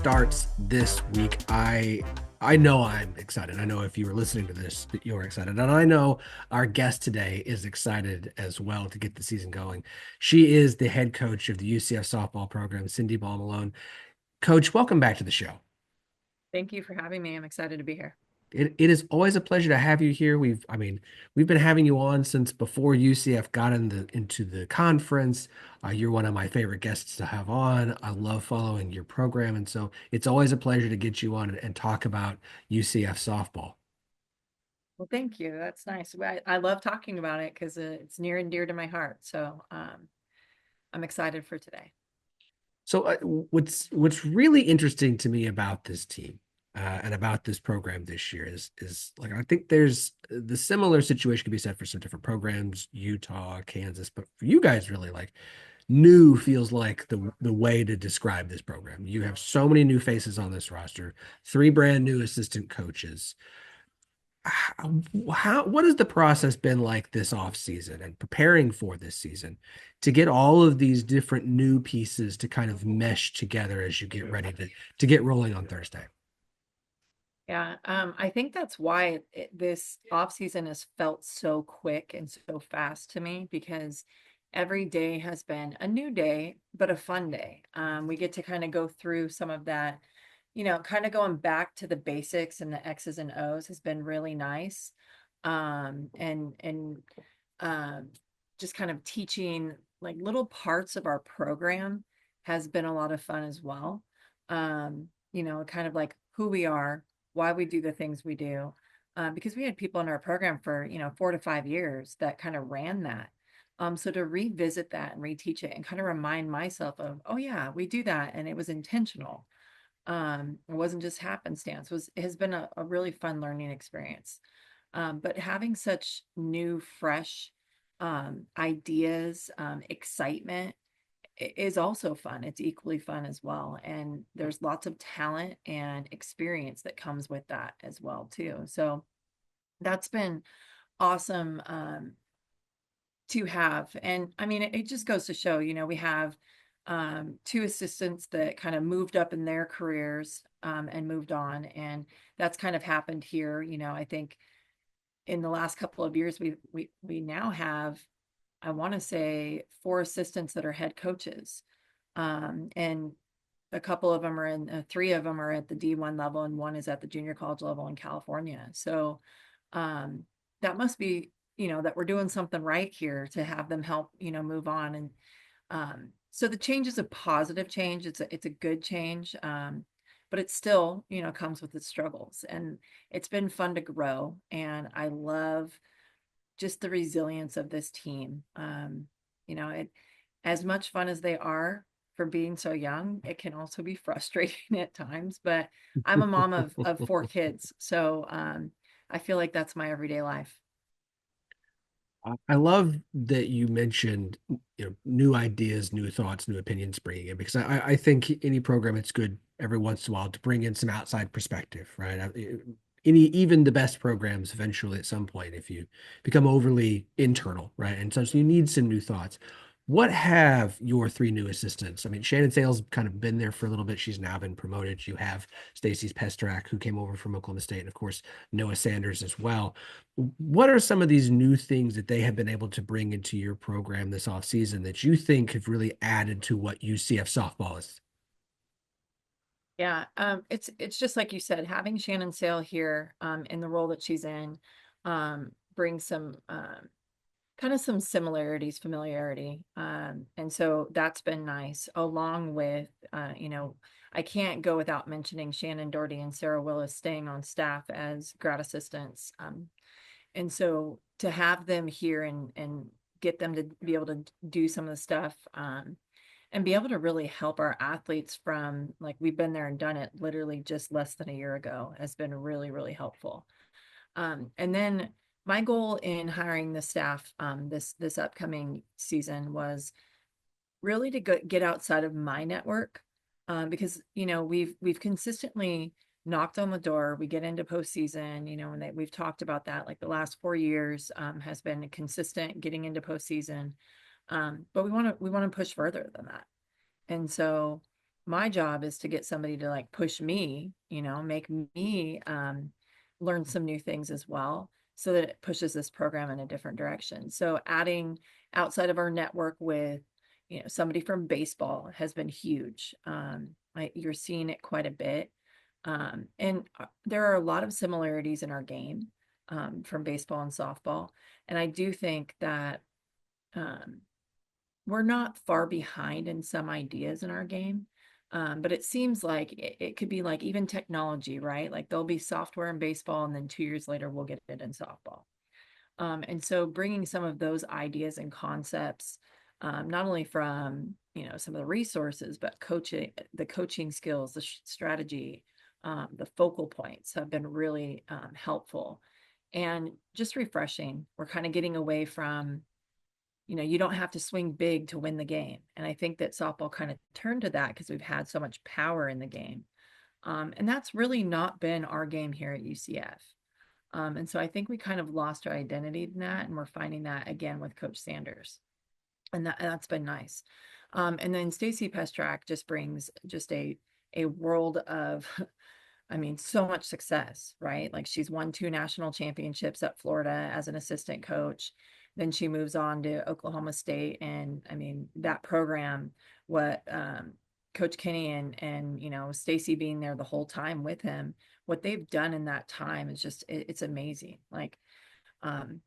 starts this week. I know I'm excited. I know if you were listening to this that you're excited. And I know our guest today is excited as well to get the season going. She is the head coach of the UCF softball program, Cindy Ball-Malone. Coach, welcome back to the show. Thank you for having me. I'm excited to be here. It is always a pleasure to have you here. We've been having you on since before UCF got into the conference. You're one of my favorite guests to have on. I love following your program, and so it's always a pleasure to get you on and talk about UCF softball. Well, thank you. That's nice. I love talking about it because it's near and dear to my heart. So I'm excited for today. So what's really interesting to me about this team and about this program this year is like I think there's the similar situation could be said for some different programs, Utah, Kansas, but for you guys really like new feels like the way to describe this program. You have so many new faces on this roster, three brand new assistant coaches. What has the process been like this off season and preparing for this season to get all of these different new pieces to kind of mesh together as you get ready to get rolling on Thursday? Yeah, I think that's why this off season has felt so quick and so fast to me because every day has been a new day, but a fun day. We get to kind of go through some of that, kind of going back to the basics and the X's and O's has been really nice. And um, just kind of teaching like little parts of our program has been a lot of fun as well. Kind of like who we are, why we do the things we do. Because we had people in our program for, 4 to 5 years that kind of ran that. So to revisit that and reteach it and kind of remind myself of, oh yeah, we do that and it was intentional. It wasn't just happenstance. It has been a really fun learning experience. But having such new, fresh ideas, excitement is also fun. It's equally fun as well. And there's lots of talent and experience that comes with that as well, too. So that's been awesome to have. And I mean, it just goes to show, we have two assistants that kind of moved up in their careers and moved on. And that's kind of happened here. I think in the last couple of years, we now have, I want to say, four assistants that are head coaches, and a couple of them are in, three of them are at the D1 level, and one is at the junior college level in California. So um, that must be, that we're doing something right here to have them help, move on. And so the change is a positive change. It's a good change. But it still, comes with its struggles. And it's been fun to grow. And I love just the resilience of this team. It as much fun as they are for being so young, it can also be frustrating at times. But I'm a mom of four kids, so I feel like that's my everyday life. I love that you mentioned, new ideas, new thoughts, new opinions bringing in because I think any program it's good every once in a while to bring in some outside perspective, right? Even the best programs eventually at some point, if you become overly internal, right? And so you need some new thoughts. What have your three new assistants? I mean, Shannon Sales kind of been there for a little bit. She's now been promoted. You have Stacey Pestrak, who came over from Oklahoma State, and of course, Noah Sanders as well. What are some of these new things that they have been able to bring into your program this offseason that you think have really added to what UCF softball is? Yeah, it's just like you said, having Shannon Sale here in the role that she's in brings some kind of some similarities, familiarity. And so that's been nice, along with, I can't go without mentioning Shannon Doherty and Sarah Willis staying on staff as grad assistants. And so to have them here and get them to be able to do some of the stuff and be able to really help our athletes from like we've been there and done it literally just less than a year ago has been really, really helpful. And then my goal in hiring the staff this upcoming season was really to get outside of my network because we've consistently knocked on the door. We get into postseason, and we've talked about that. Like the last 4 years has been consistent getting into postseason, but we want to push further than that. And so my job is to get somebody to like push me, make me learn some new things as well, so that it pushes this program in a different direction. So adding outside of our network with, somebody from baseball has been huge. You're seeing it quite a bit. And there are a lot of similarities in our game, from baseball and softball. And I do think that um, we're not far behind in some ideas in our game. But it seems like it could be like even technology, right? Like there'll be software in baseball, and then 2 years later, we'll get it in softball. And so bringing some of those ideas and concepts, not only from, some of the resources, but the coaching skills, the strategy, the focal points have been really helpful and just refreshing. We're kind of getting away from, you don't have to swing big to win the game. And I think that softball kind of turned to that because we've had so much power in the game. And that's really not been our game here at UCF. And so I think we kind of lost our identity in that, and we're finding that again with Coach Sanders, and that's been nice. And then Stacy Pestrak just brings just a world of, I mean, so much success, right? Like she's won 2 national championships at Florida as an assistant coach. Then she moves on to Oklahoma State, and I mean that program, what Coach Kenny and Stacy being there the whole time with him, what they've done in that time is just it's amazing. Like, um,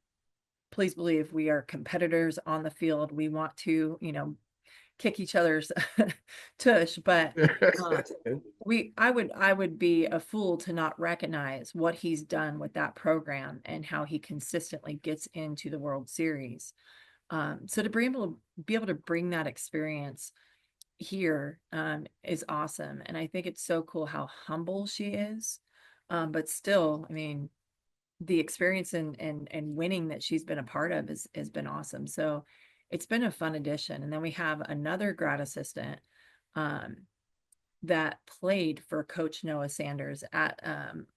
please believe we are competitors on the field. We want to, kick each other's tush, but uh, I would be a fool to not recognize what he's done with that program and how he consistently gets into the World Series. So to be able to bring that experience here, is awesome. And I think it's so cool how humble she is. But still, I mean, the experience and winning that she's been a part of has been awesome. So it's been a fun addition. And then we have another grad assistant um, that played for Coach Noah Sanders at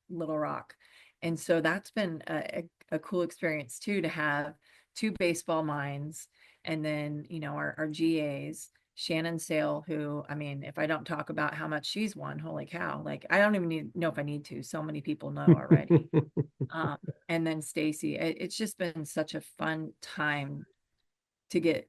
Little Rock. And so that's been a cool experience too, to have two baseball minds. And then, our GAs, Shannon Sale, who, I mean, if I don't talk about how much she's won, holy cow, like I don't even know if I need to. So many people know already. And then Stacy, it's just been such a fun time to get,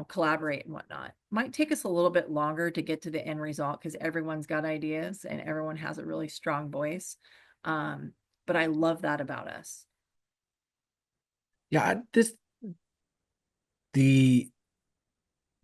collaborate and whatnot. Might take us a little bit longer to get to the end result because everyone's got ideas and everyone has a really strong voice. Um, but I love that about us. Yeah, the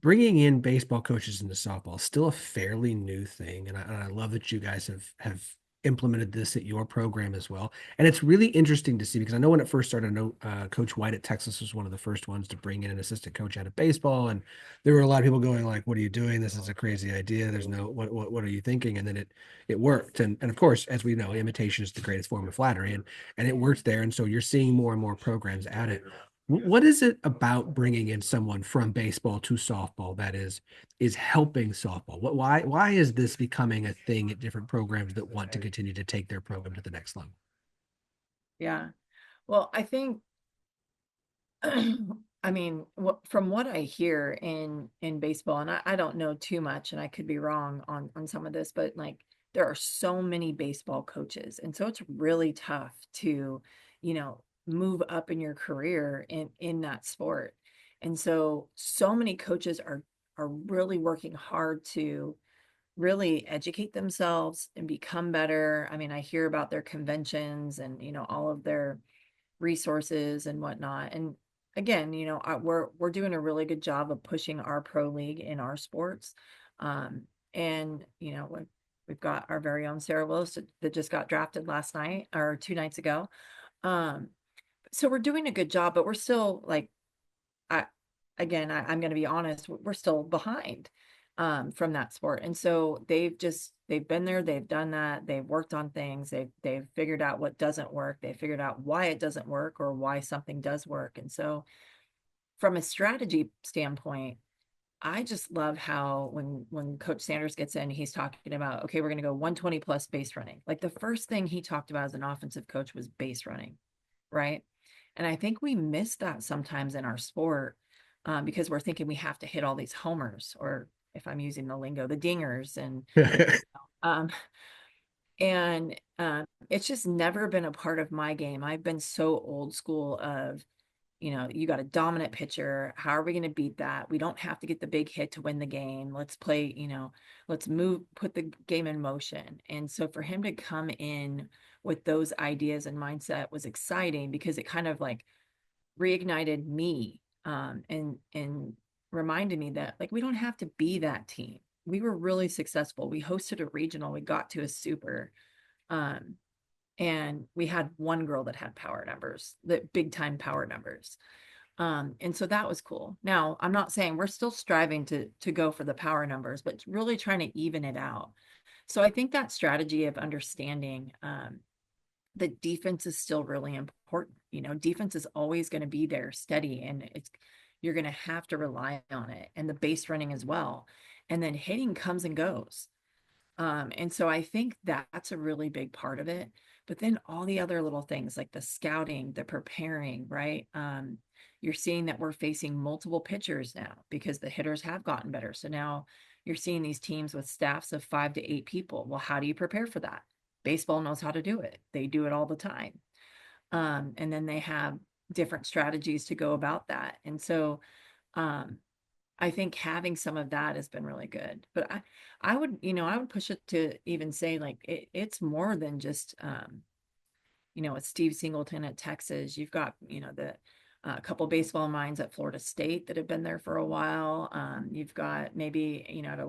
bringing in baseball coaches into softball is still a fairly new thing, and I love that you guys have implemented this at your program as well. And it's really interesting to see because I know when it first started, I know Coach White at Texas was one of the first ones to bring in an assistant coach out of baseball, and there were a lot of people going like, "What are you doing? This is a crazy idea. There's no what are you thinking?" And then it worked, and of course, as we know, imitation is the greatest form of flattery, and it worked there, and so you're seeing more and more programs at it. What is it about bringing in someone from baseball to softball that is helping softball? Why is this becoming a thing at different programs that want to continue to take their program to the next level? Yeah. Well, I think I mean, from what I hear in baseball, and I don't know too much, and I could be wrong on some of this, but like there are so many baseball coaches, and so it's really tough to, move up in your career in that sport. And so many coaches are really working hard to really educate themselves and become better. I mean, I hear about their conventions and, all of their resources and whatnot. And again, we're doing a really good job of pushing our pro league in our sports. And we've got our very own Sarah Willis that just got drafted last night or 2 nights ago. Um, so we're doing a good job, but we're still like, I again, I'm going to be honest, we're still behind from that sport. And so they've been there, they've done that, they've worked on things, they've figured out what doesn't work, they figured out why it doesn't work or why something does work. And so from a strategy standpoint, I just love how when Coach Sanders gets in, he's talking about, okay, we're going to go 120 plus base running. Like the first thing he talked about as an offensive coach was base running, right? And I think we miss that sometimes in our sport, because we're thinking we have to hit all these homers or if I'm using the lingo, the dingers um it's just never been a part of my game. I've been so old school of, you got a dominant pitcher. How are we going to beat that? We don't have to get the big hit to win the game. Let's play, let's put the game in motion. And so for him to come in with those ideas and mindset was exciting because it kind of like reignited me, and reminded me that like we don't have to be that team. We were really successful. We hosted a regional, we got to a super, um, and we had one girl that had power numbers, the big time power numbers. And so that was cool. Now, I'm not saying we're still striving to go for the power numbers, but really trying to even it out. So I think that strategy of understanding, the defense is still really important. Defense is always going to be there steady, and you're going to have to rely on it, and the base running as well. And then hitting comes and goes. And so I think that's a really big part of it. But then all the other little things like the scouting, the preparing, right? You're seeing that we're facing multiple pitchers now because the hitters have gotten better. So now you're seeing these teams with staffs of 5 to 8 people. Well, how do you prepare for that? Baseball knows how to do it. They do it all the time. And then they have different strategies to go about that. And so, um, I think having some of that has been really good. But I would push it to even say like it's more than just, it's Steve Singleton at Texas. You've got, the a couple baseball minds at Florida State that have been there for a while. You've got maybe, at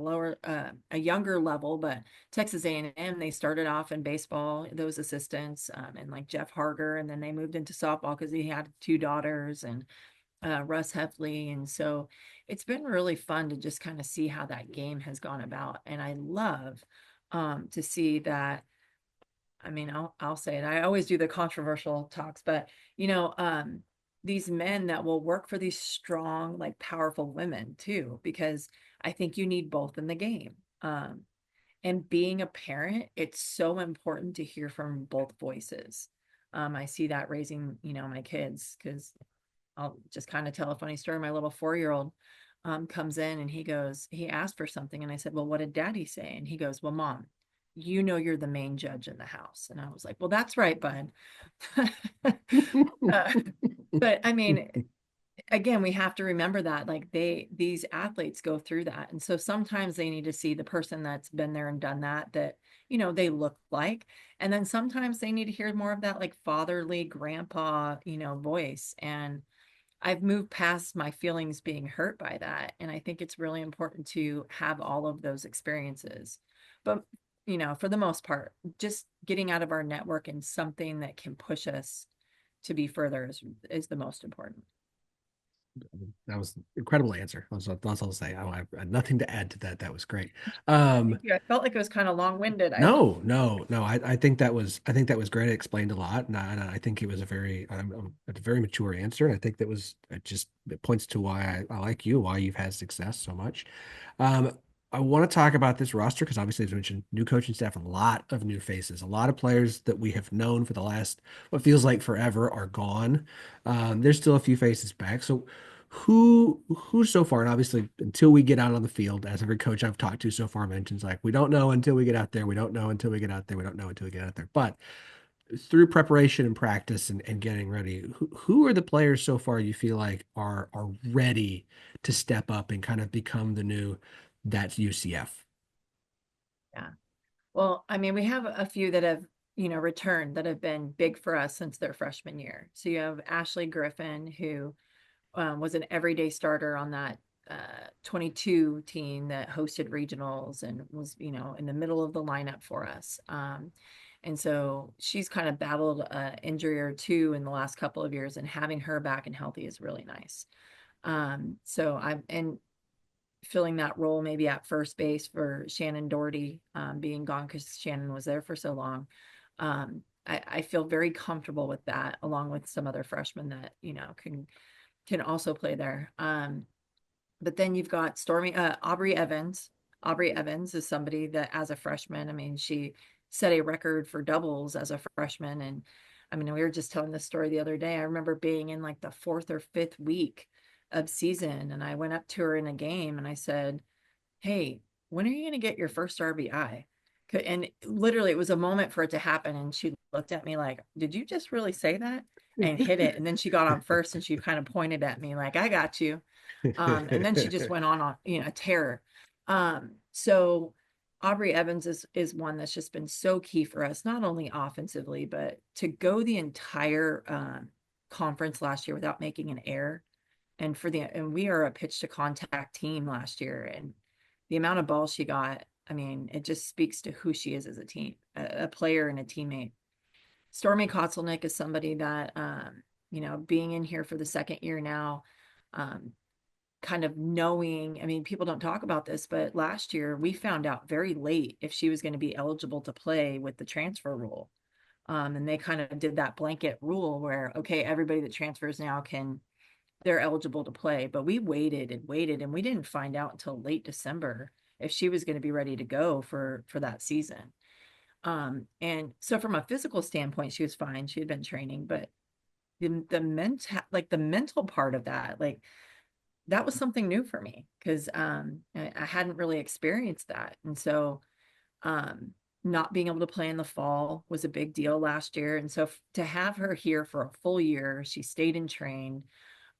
a younger level, but Texas A&M, they started off in baseball, those assistants, and like Jeff Harger, and then they moved into softball because he had 2 daughters, and Russ Heffley. And so it's been really fun to just kind of see how that game has gone about. And I love, to see that. I mean, I'll say it. I always do the controversial talks, but these men that will work for these strong, like powerful women too, because I think you need both in the game. And being a parent, it's so important to hear from both voices. I see that raising, my kids, because I'll just kind of tell a funny story. My little 4-year-old comes in and he asked for something. And I said, well, what did daddy say? And he goes, well, mom, you're the main judge in the house. And I was like, well, that's right, bud. uh, but I mean, again, we have to remember that like these athletes go through that. And so sometimes they need to see the person that's been there and done that, they look like. And then sometimes they need to hear more of that like fatherly grandpa, voice. And I've moved past my feelings being hurt by that. And I think it's really important to have all of those experiences. But, for the most part, just getting out of our network and something that can push us to be further is the most important. That was an incredible answer. That's all I'll say. I have nothing to add to that. That was great. Thank you. I felt like it was kind of long-winded. No, no, no. I think that was great. It explained a lot, and I think it was a very mature answer. And I think that was it points to why I like you, why you've had success so much. Um, I want to talk about this roster because obviously, as I mentioned, new coaching staff, a lot of new faces, a lot of players that we have known for the last what feels like forever are gone. There's still a few faces back. So who so far, and obviously until we get out on the field, as every coach I've talked to so far mentions, like we don't know until we get out there, we don't know until we get out there, we don't know until we get out there. But through preparation and practice and getting ready, who are the players so far you feel like are ready to step up and kind of become the new that's UCF? Yeah. Well, I mean, we have a few that have, returned that have been big for us since their freshman year. So you have Ashley Griffin, who was an everyday starter on that 22 team that hosted regionals and was, in the middle of the lineup for us. And so she's kind of battled an injury or two in the last couple of years, and having her back and healthy is really nice. So I'm and filling that role maybe at first base for Shannon Doherty, being gone because Shannon was there for so long. I feel very comfortable with that, along with some other freshmen that can also play there. But then you've got Aubrey Evans. Aubrey Evans is somebody that, as a freshman, I mean, she set a record for doubles as a freshman. And I mean, we were just telling this story the other day. I remember being in like the 4th or 5th week of season, and I went up to her in a game and I said, hey, when are you going to get your first RBI? And literally, it was a moment for it to happen. And she looked at me like, did you just really say that? And hit it. And then she got on first and she kind of pointed at me like, I got you. And then she just went on, a tear. So Aubrey Evans is one that's just been so key for us, not only offensively, but to go the entire conference last year without making an error. And we are a pitch to contact team last year, and the amount of balls she got, I mean, it just speaks to who she is as a team, a player and a teammate. Stormy Kotzelnick is somebody that, being in here for the second year now, um, kind of knowing, I mean, people don't talk about this, but last year we found out very late if she was going to be eligible to play with the transfer rule. And they kind of did that blanket rule where, okay, everybody that transfers now they're eligible to play. But we waited and waited, and we didn't find out until late December if she was going to be ready to go for that season. And so from a physical standpoint, she was fine. She had been training, but the mental part of that, like that was something new for me because I hadn't really experienced that. And so um, not being able to play in the fall was a big deal last year. And so to have her here for a full year, she stayed and trained,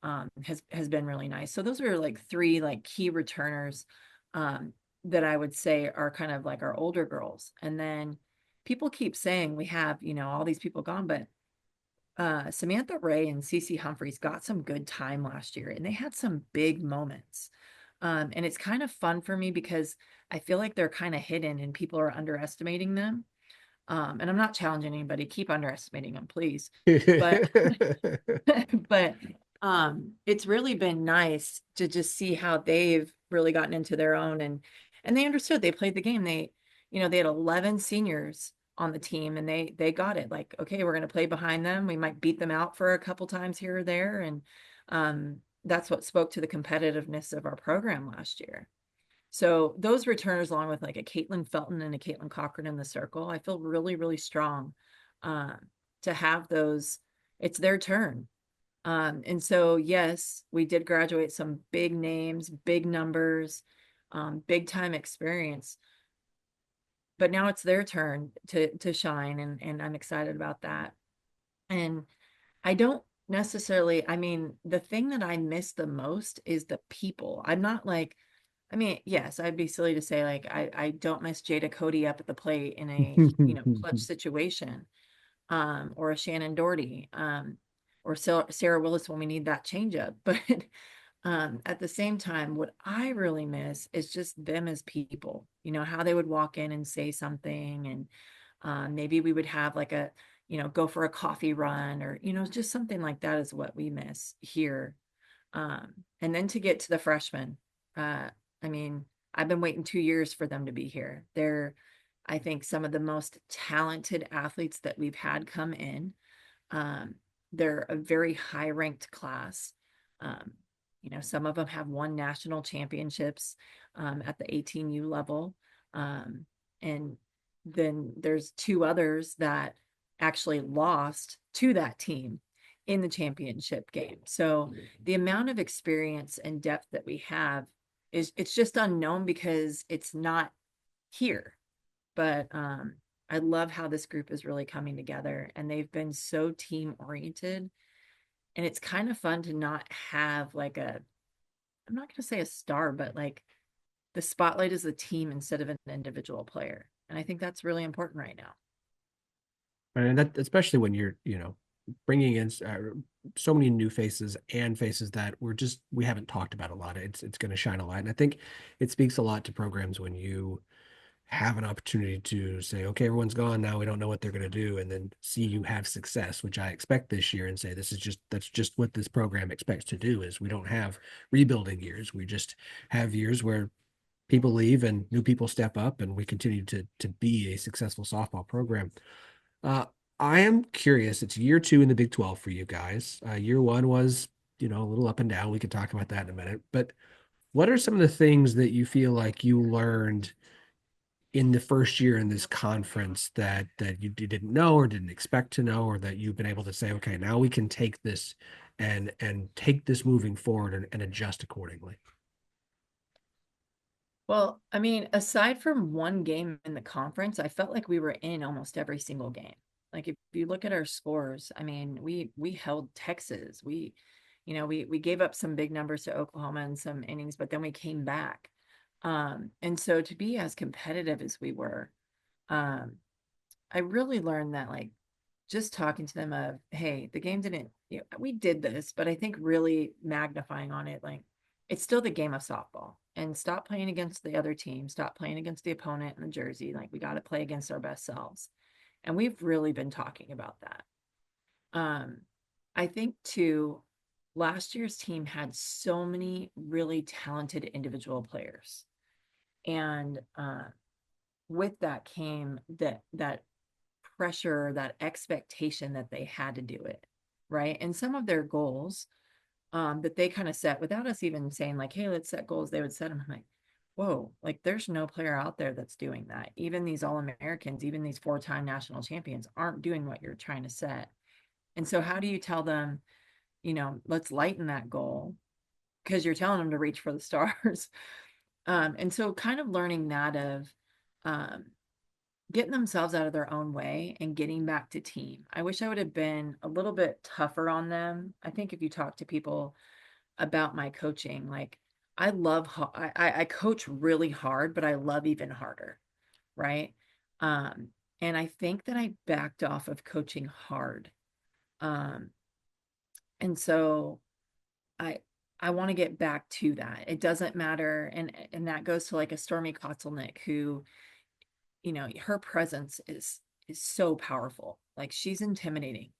has been really nice. So those are like three like key returners um, that I would say are kind of like our older girls. And then people keep saying we have, all these people gone, but Samantha Ray and Cece Humphreys got some good time last year and they had some big moments. And it's kind of fun for me because I feel like they're kind of hidden and people are underestimating them. And I'm not challenging anybody, keep underestimating them, please. But but it's really been nice to just see how they've really gotten into their own and they understood, they played the game. They had 11 seniors on the team and they got it like, okay, we're going to play behind them. We might beat them out for a couple times here or there. And that's what spoke to the competitiveness of our program last year. So those returners, along with like a Caitlin Felton and a Caitlin Cochran in the circle, I feel really, really strong uh, to have those. It's their turn. And so, yes, we did graduate some big names, big numbers, big time experience. But now it's their turn to shine, and I'm excited about that. And I don't necessarily, I mean, the thing that I miss the most is the people. I'm not like, I mean, yes, I'd be silly to say like I don't miss Jada Cody up at the plate in a, clutch situation, or a Shannon Doherty, or Sarah Willis when we need that changeup. But at the same time, what I really miss is just them as people, how they would walk in and say something. And maybe we would have like go for a coffee run or, just something like that is what we miss here. And then to get to the freshmen, uh, I mean, I've been waiting 2 years for them to be here. They're, I think, some of the most talented athletes that we've had come in. Um, they're a very high ranked class. Um, some of them have won national championships at the 18U level. And then there's two others that actually lost to that team in the championship game. So the amount of experience and depth that we have it's just unknown because it's not here. But I love how this group is really coming together and they've been so team oriented. And it's kind of fun to not have like I'm not going to say a star, but like the spotlight is the team instead of an individual player. And I think that's really important right now. And that, especially when you're, bringing in so many new faces and faces that we haven't talked about a lot. It's going to shine a light. And I think it speaks a lot to programs when you have an opportunity to say, okay, everyone's gone now. We don't know what they're going to do. And then see you have success, which I expect this year and say, that's just what this program expects to do is we don't have rebuilding years. We just have years where people leave and new people step up and we continue to be a successful softball program. Uh, I am curious. It's year two in the Big 12 for you guys. Year one was, a little up and down. We could talk about that in a minute. But what are some of the things that you feel like you learned in the first year in this conference that you didn't know or didn't expect to know, or that you've been able to say, okay, now we can take this and take this moving forward and adjust accordingly? Well, I mean, aside from one game in the conference, I felt like we were in almost every single game. Like if you look at our scores, I mean, we held Texas. We gave up some big numbers to Oklahoma in some innings, but then we came back. And so to be as competitive as we were, um, I really learned that like just talking to them of, hey, the game didn't, we did this, but I think really magnifying on it, like it's still the game of softball and stop playing against the other team, stop playing against the opponent in the jersey. Like we got to play against our best selves. And we've really been talking about that. Um, I think too, last year's team had so many really talented individual players. And with that came that pressure, that expectation that they had to do it, right? And some of their goals that they kind of set without us even saying like, "Hey, let's set goals." They would set them. I'm like, "Whoa!" Like, there's no player out there that's doing that. Even these All Americans, even these four-time national champions, aren't doing what you're trying to set. And so, how do you tell them, let's lighten that goal because you're telling them to reach for the stars? And so, kind of learning that of um, getting themselves out of their own way and getting back to team. I wish I would have been a little bit tougher on them. I think if you talk to people about my coaching, like I love, I coach really hard, but I love even harder. Right. Um, and I think that I backed off of coaching hard. Um, and so I, I want to get back to that. It doesn't matter. And that goes to like a Stormy Kotzelnick who, her presence is so powerful. Like she's intimidating.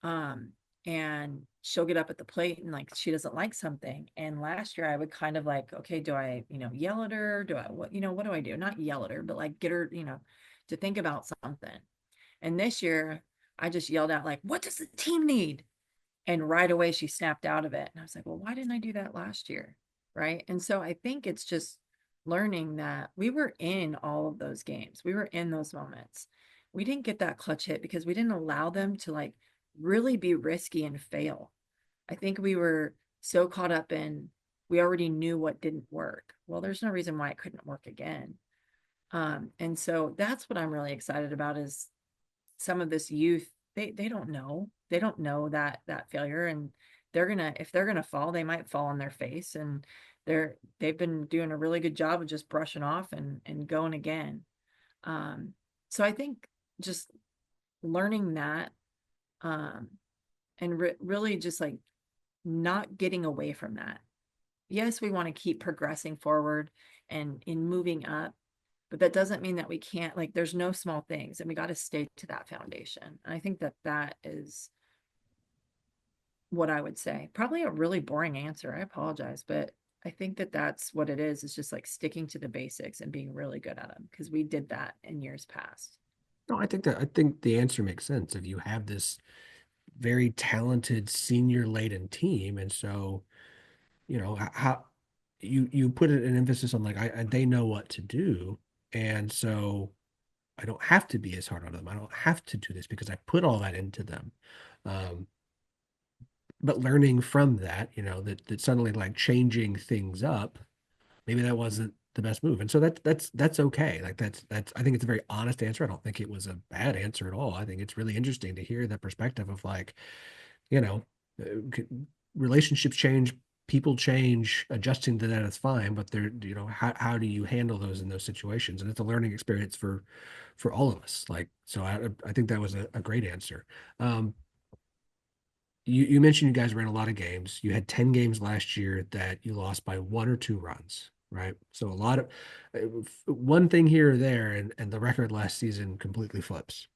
Um, and she'll get up at the plate and like she doesn't like something. And last year I would kind of like, okay, do I, yell at her? Do I what do I do? Not yell at her, but like get her, to think about something. And this year I just yelled out like, what does the team need? And right away she snapped out of it. And I was like, well, why didn't I do that last year? Right. And so I think it's just learning that we were in all of those games, we were in those moments. We didn't get that clutch hit because we didn't allow them to like really be risky and fail. I think we were so caught up in we already knew what didn't work. Well, there's no reason why it couldn't work again. And so that's what I'm really excited about is some of this youth, they don't know that failure, and if they're gonna fall, they might fall on their face, and they've been doing a really good job of just brushing off and going again. um so I think just learning that, um and really just like not getting away from that. Yes, we want to keep progressing forward and in moving up, but that doesn't mean that we can't, like there's no small things and we got to stay to that foundation. And I think that that is what I would say. Probably a really boring answer. I apologize, but I think that that's what it is. It's just like sticking to the basics and being really good at them because we did that in years past. No, I think the answer makes sense. If you have this very talented senior laden team, and so how you put an emphasis on like they know what to do, and so I don't have to be as hard on them. I don't have to do this because I put all that into them. Um, but learning from that, that suddenly like changing things up, maybe that wasn't the best move. And so that's okay. Like that's I think it's a very honest answer. I don't think it was a bad answer at all. I think it's really interesting to hear the perspective of like, you know, uh, relationships change, people change, adjusting to that is fine, but how do you handle those in those situations? And it's a learning experience for all of us. Like, so I think that was a great answer. Um, you mentioned you guys ran a lot of games. You had 10 games last year that you lost by 1 or 2 runs, right? So a lot of one thing here or there, and the record last season completely flips.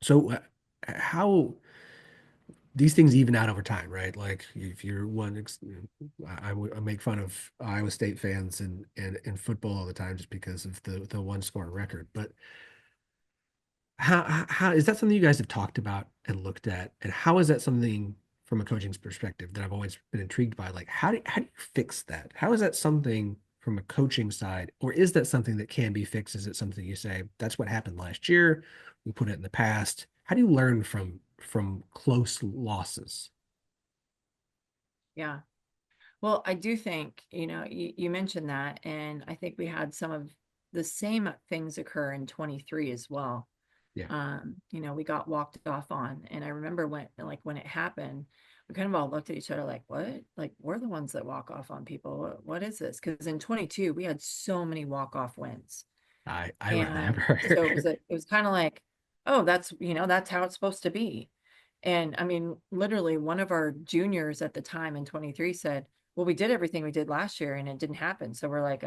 So how these things even out over time, right? Like if you're I make fun of Iowa State fans and football all the time just because of the one score record. But how is that something you guys have talked about and looked at? And how is that something from a coaching's perspective that I've always been intrigued by? Like how do you fix that? How is that something from a coaching side, or is that something that can be fixed? Is it something you say that's what happened last year? We put it in the past. How do you learn from close losses? Yeah. Well, I do think, you mentioned that, and I think we had some of the same things occur in 23 as well. Yeah, We got walked off on, and I remember when it happened, we kind of all looked at each other like, what? Like, we're the ones that walk off on people. What is this? Because in 22, we had so many walk-off wins. I And remember. so it was kind of like, oh, that's how it's supposed to be. And I mean, literally one of our juniors at the time in 23 said, well, we did everything we did last year and it didn't happen. So we're like,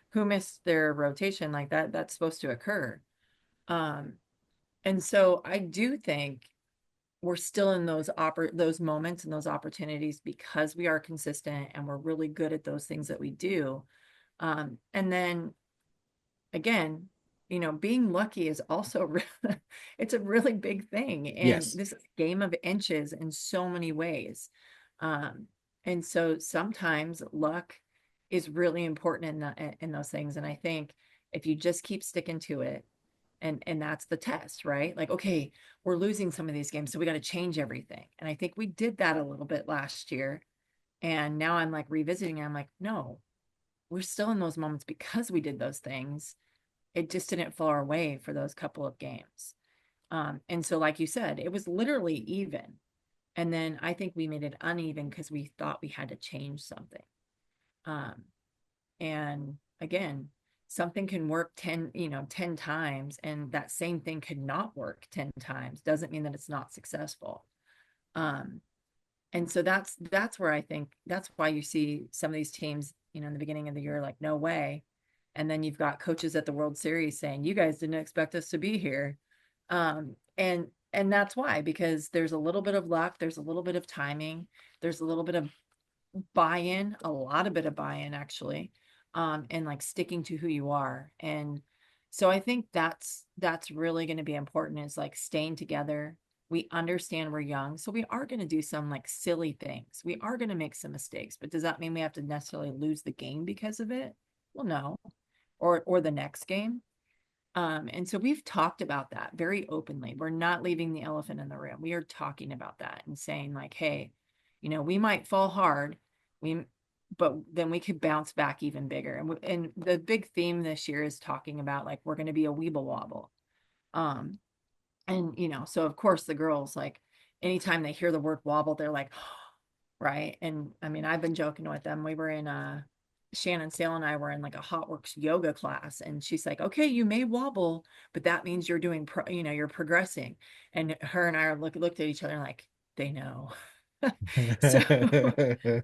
who missed their rotation? Like that's supposed to occur. Um, and so I do think we're still in those moments and those opportunities because we are consistent and we're really good at those things that we do. And then again, being lucky is also it's a really big thing. And Yes. this is a game of inches in so many ways. Um, and so sometimes luck is really important in those things. And I think if you just keep sticking to it, and that's the test, right? Like, okay, we're losing some of these games, so we got to change everything. And I think we did that a little bit last year. And now I'm like revisiting it. I'm like, no, we're still in those moments because we did those things. It just didn't fall our way for those couple of games. And so, like you said, it was literally even. And then I think we made it uneven because we thought we had to change something. Um, and again, something can work 10 times, and that same thing could not work 10 times. Doesn't mean that it's not successful. Um, and so that's where I think that's why you see some of these teams, in the beginning of the year, like, no way. And then you've got coaches at the World Series saying, you guys didn't expect us to be here. And that's why, because there's a little bit of luck, there's a little bit of timing, there's a little bit of buy-in, a lot of bit of buy-in actually, and like sticking to who you are. And so I think that's really going to be important, is like staying together. We understand we're young, so we are going to do some like silly things. We are going to make some mistakes, but does that mean we have to necessarily lose the game because of it? Well, no. Or the next game. And so we've talked about that very openly. We're not leaving the elephant in the room. We are talking about that and saying like, hey, we might fall hard, we, but then we could bounce back even bigger. And the big theme this year is talking about like we're going to be a Weeble Wobble. Um, and so of course the girls, like, anytime they hear the word wobble, they're like, right. And I mean, I've been joking with them. We were in Shannon Sale and I were in like a Hotworks yoga class, and she's like, okay, you may wobble, but that means you're you're progressing. And her and I looked at each other like, they know. So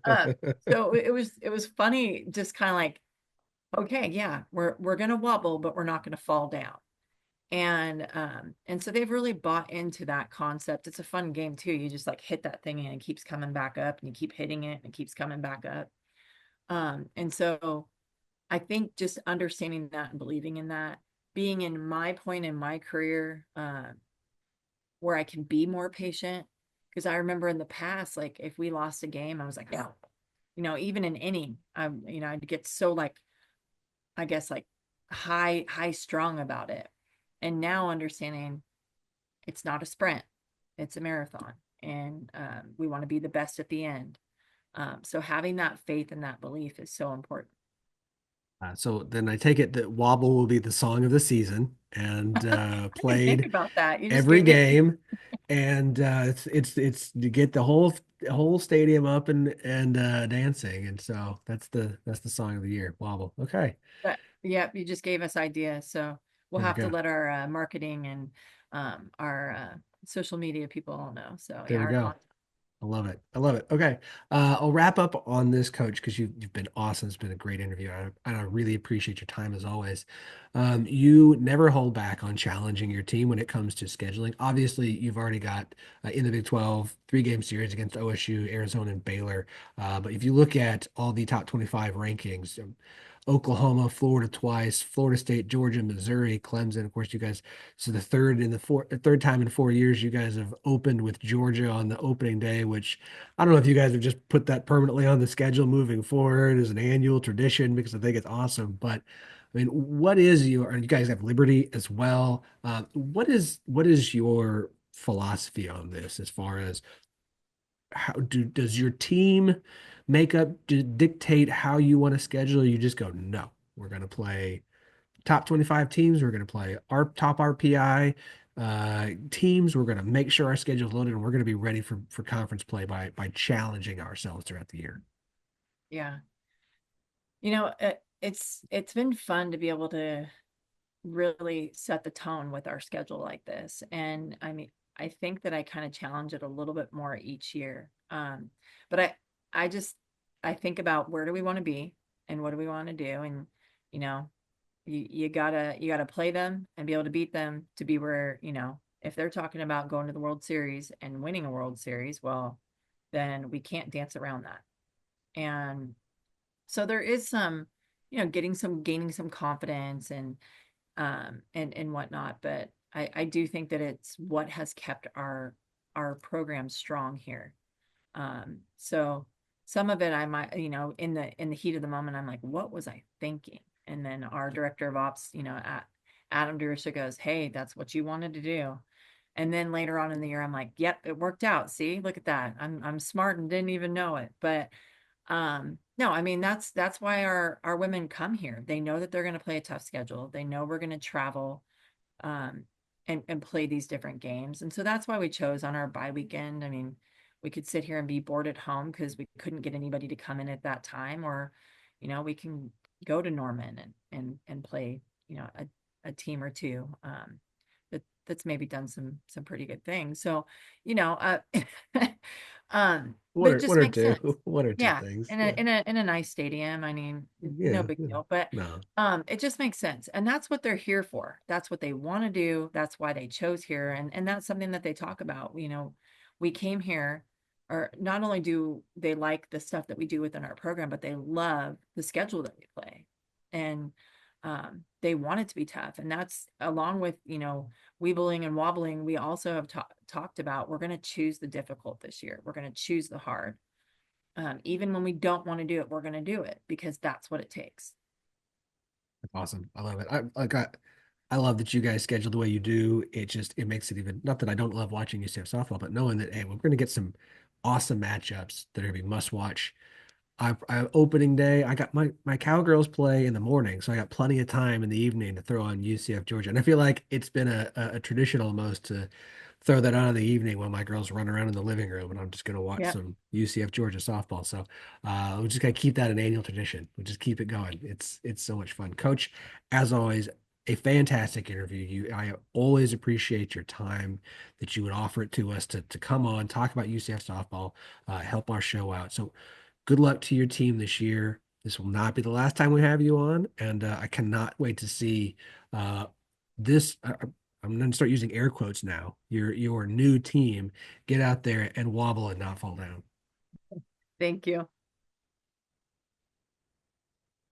uh so it was funny, just kind of like, okay, yeah, we're gonna wobble, but we're not gonna fall down. And so they've really bought into that concept. It's a fun game too. You just like hit that thing and it keeps coming back up, and you keep hitting it and it keeps coming back up. And so I think just understanding that and believing in that, being in my point in my career, where I can be more patient. Because I remember in the past, like if we lost a game, I was like, no, even an inning, I'd get so like, I guess like high strung about it. And now understanding it's not a sprint, it's a marathon. And we want to be the best at the end. So having that faith and that belief is so important. So then I take it that Wobble will be the song of the season and I didn't think played about that. You just every gave me. game, and it's to get the whole stadium up and dancing, and so that's the song of the year, Wobble. Okay, But yeah, you just gave us ideas. So we'll there we have to go. let our marketing and our social media people all know. So There yeah, we our go. content. I love it. I love it. Okay. I'll wrap up on this, Coach, because you've been awesome. It's been a great interview. I really appreciate your time as always. You never hold back on challenging your team when it comes to scheduling. Obviously, you've already got in the Big 12 3-game series against OSU, Arizona, and Baylor. But if you look at all the top 25 rankings, Oklahoma, Florida twice, Florida State, Georgia, Missouri, Clemson. Of course, you guys. So the third time in 4 years, you guys have opened with Georgia on the opening day, which I don't know if you guys have just put that permanently on the schedule moving forward as an annual tradition because I think it's awesome. But I mean, you guys have Liberty as well. What is your philosophy on this as far as does your team makeup dictate how you want to schedule? Or you just go, no, we're going to play top 25 teams. We're going to play our top RPI teams. We're going to make sure our schedule's loaded, and we're going to be ready for conference play by challenging ourselves throughout the year. Yeah. You know, it's been fun to be able to really set the tone with our schedule like this. And I mean, I think that I kind of challenge it a little bit more each year. But I just, I think about where do we want to be and what do we want to do? And, you know, you gotta play them and be able to beat them to be where, if they're talking about going to the World Series and winning a World Series, well, then we can't dance around that. And so there is some, gaining some confidence and whatnot. But I do think that it's what has kept our program strong here. So some of it I might, in the heat of the moment, I'm like, what was I thinking? And then our director of ops, Adam Derusha goes, hey, that's what you wanted to do. And then later on in the year, I'm like, yep, it worked out. See, look at that. I'm smart and didn't even know it. But no, I mean that's why our women come here. They know that they're going to play a tough schedule. They know we're going to travel um and play these different games. And so that's why we chose on our bye weekend. I mean, we could sit here and be bored at home because we couldn't get anybody to come in at that time, or we can go to Norman and play, a team or two that's maybe done some pretty good things. So, you know, uh but One it or just makes sense. one or two Yeah, things. in a Yeah. in a in a nice stadium. I mean, no Yeah. big Yeah. deal. But No. it just makes sense. And that's what they're here for. That's what they want to do. That's why they chose here. And that's something that they talk about. We came here, or not only do they like the stuff that we do within our program, but they love the schedule that we play. And they want it to be tough. And that's along with, weebling and wobbling. We also have talked about we're going to choose the difficult this year. We're going to choose the hard. Even when we don't want to do it, we're going to do it because that's what it takes. Awesome. I love it. I love that you guys schedule the way you do. It makes it even, not that I don't love watching UCF softball, but knowing that, hey, we're going to get some awesome matchups that are going to be must watch. Opening day, I got my Cowgirls play in the morning, so I got plenty of time in the evening to throw on UCF Georgia. And I feel like it's been a tradition almost to throw that on in the evening when my girls run around in the living room, and I'm just gonna watch Yeah. some UCF Georgia softball. So we're just gonna keep that an annual tradition. We'll just keep it going. It's so much fun. Coach, as always, a fantastic interview. I always appreciate your time that you would offer it to us to come on, talk about UCF softball, help our show out. So good luck to your team this year. This will not be the last time we have you on, and I cannot wait to see uh, this. I'm going to start using air quotes now. Your new team get out there and wobble and not fall down. Thank you.